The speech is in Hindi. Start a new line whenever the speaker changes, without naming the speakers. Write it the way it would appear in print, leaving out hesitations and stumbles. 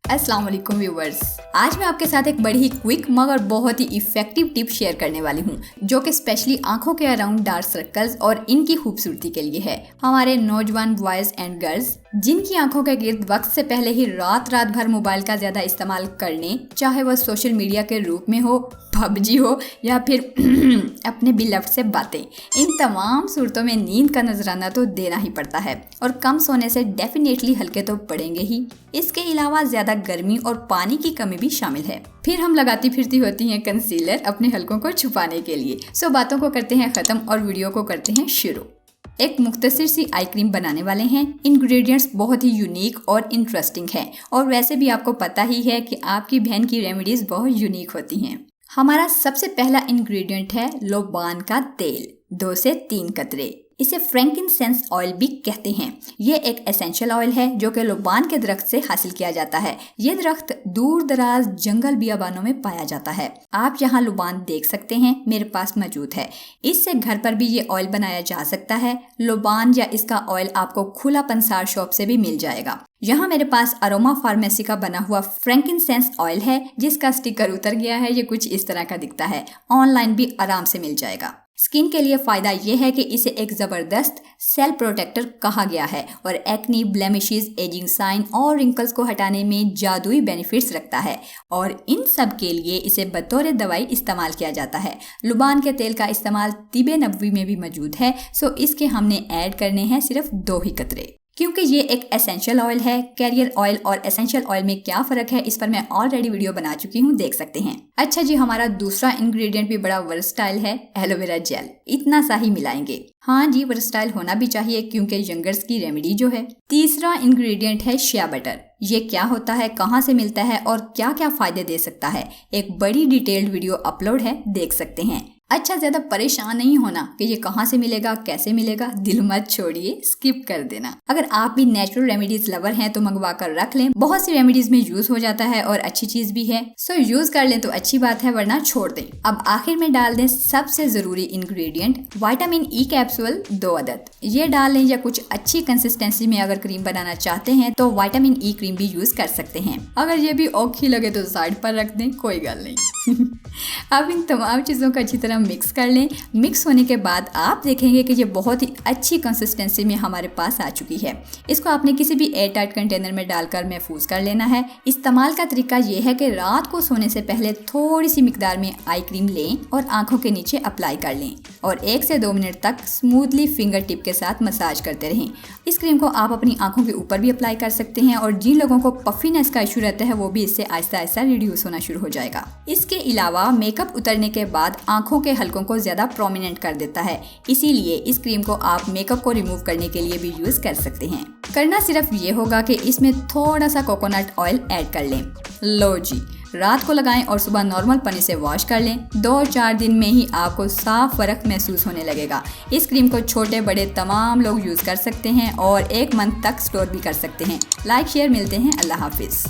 अस्सलाम वालेकुम व्यूवर्स। आज मैं आपके साथ एक बड़ी ही क्विक मगर बहुत ही इफेक्टिव टिप शेयर करने वाली हूँ जो कि स्पेशली आंखों के अराउंड डार्क सर्कल्स और इनकी खूबसूरती के लिए है। हमारे नौजवान बॉयज एंड गर्ल्स जिनकी आंखों के गिर्द वक्त से पहले ही रात भर मोबाइल का ज्यादा इस्तेमाल करने, चाहे वह सोशल मीडिया के रूप में हो, पबजी हो या फिर अपने बिलफ्ड से बातें, इन तमाम सूरतों में नींद का नजराना तो देना ही पड़ता है और कम सोने से डेफिनेटली हल्के तो पड़ेंगे ही। इसके अलावा ज्यादा गर्मी और पानी की कमी भी शामिल है। फिर हम लगाती फिरती होती हैं कंसीलर अपने हलकों को छुपाने के लिए। सो बातों को करते हैं खत्म और वीडियो को करते हैं शुरू। एक मुख्तसर सी आई क्रीम बनाने वाले हैं। इंग्रेडिएंट्स बहुत ही यूनिक और इंटरेस्टिंग हैं और वैसे भी आपको पता ही है कि आपकी बहन की रेमेडीज बहुत यूनिक होती हैं। हमारा सबसे पहला इंग्रेडिएंट है लोबान का तेल, 2 से 3 कतरे। इसे फ्रैंकिनसेंस ऑयल भी कहते हैं। ये एक एसेंशियल ऑयल है जो कि लोबान के दरख्त से हासिल किया जाता है। ये दरख्त दूर दराज जंगल बियाबानों में पाया जाता है। आप यहाँ लोबान देख सकते हैं, मेरे पास मौजूद है। इससे घर पर भी ये ऑयल बनाया जा सकता है। लोबान या इसका ऑयल आपको खुला पंसार शॉप से भी मिल जाएगा। यहाँ मेरे पास अरोमा फार्मेसी का बना हुआ फ्रैंकिनसेंस ऑयल है जिसका स्टिकर उतर गया है। ये कुछ इस तरह का दिखता है। ऑनलाइन भी आराम से मिल जाएगा। स्किन के लिए फायदा ये है कि इसे एक जबरदस्त सेल प्रोटेक्टर कहा गया है और एक्नी, ब्लेमिशेस, एजिंग साइन और रिंकल्स को हटाने में जादुई बेनिफिट्स रखता है और इन सब के लिए इसे बतौर दवाई इस्तेमाल किया जाता है। लुबान के तेल का इस्तेमाल तिब्बे नबवी में भी मौजूद है। सो इसके हमने ऐड करने हैं सिर्फ 2 ही कतरे। क्योंकि ये एक एसेंशियल ऑयल है। कैरियर ऑयल और एसेंशियल ऑयल में क्या फ़र्क है इस पर मैं ऑलरेडी वीडियो बना चुकी हूँ, देख सकते हैं। अच्छा जी, हमारा दूसरा इंग्रेडिएंट भी बड़ा वर्सटाइल है, एलोवेरा जेल। इतना सा ही मिलाएंगे। हाँ जी, वर्सटाइल होना भी चाहिए क्योंकि यंगर्स की रेमेडी जो है। तीसरा इंग्रेडिएंट है शिया बटर। ये क्या होता है, कहाँ से मिलता है और क्या क्या फायदे दे सकता है, एक बड़ी डिटेल्ड वीडियो अपलोड है, देख सकते हैं। अच्छा, ज्यादा परेशान नहीं होना कि ये कहाँ से मिलेगा, कैसे मिलेगा, दिल मत छोड़िए, स्किप कर देना। अगर आप भी नेचुरल रेमेडीज लवर हैं तो मंगवा कर रख लें। बहुत सी रेमेडीज में यूज हो जाता है और अच्छी चीज भी है। सो यूज कर लें तो अच्छी बात है, वरना छोड़ दें। अब आखिर में डाल दें सबसे जरूरी इंग्रेडिएंट, विटामिन ई कैप्सूल 2 अदद। ये डाल लें या कुछ अच्छी कंसिस्टेंसी में अगर क्रीम बनाना चाहते हैं तो विटामिन ई क्रीम भी यूज कर सकते हैं। अगर ये भी औखी लगे तो साइड पर रख दें, कोई गल नहीं। अब इन तमाम चीज़ों को अच्छी तरह मिक्स कर लें। मिक्स होने के बाद आप देखेंगे कि ये बहुत ही अच्छी कंसिस्टेंसी में हमारे पास आ चुकी है। इसको आपने किसी भी एयर टाइट कंटेनर में डालकर महफूज कर लेना है। इस्तेमाल का तरीका ये है कि रात को सोने से पहले थोड़ी सी मिकदार में आई क्रीम लें और आंखों के नीचे अप्लाई कर लें और 1 से 2 मिनट तक स्मूथली फिंगर टिप के साथ मसाज करते रहें। इस क्रीम को आप अपनी आंखों के ऊपर भी अप्लाई कर सकते हैं और जिन लोगों को पफीनेस का इशू रहता है वो भी इससे आहिस्ता आहिस्ता रिड्यूस होना शुरू हो जाएगा। इसके अलावा मेकअप उतरने के बाद आंखों के हलकों को ज्यादा प्रोमिनेंट कर देता है, इसीलिए इस क्रीम को आप मेकअप को रिमूव करने के लिए भी यूज कर सकते हैं। करना सिर्फ ये होगा कि इसमें थोड़ा सा कोकोनट ऑयल ऐड कर लें। लो जी, रात को लगाएं और सुबह नॉर्मल पानी से वॉश कर लें। 2-4 दिन में ही आपको साफ फर्क महसूस होने लगेगा। इस क्रीम को छोटे बड़े तमाम लोग यूज कर सकते हैं और 1 मंथ तक स्टोर भी कर सकते हैं। लाइक शेयर, मिलते हैं, अल्लाह हाफिज।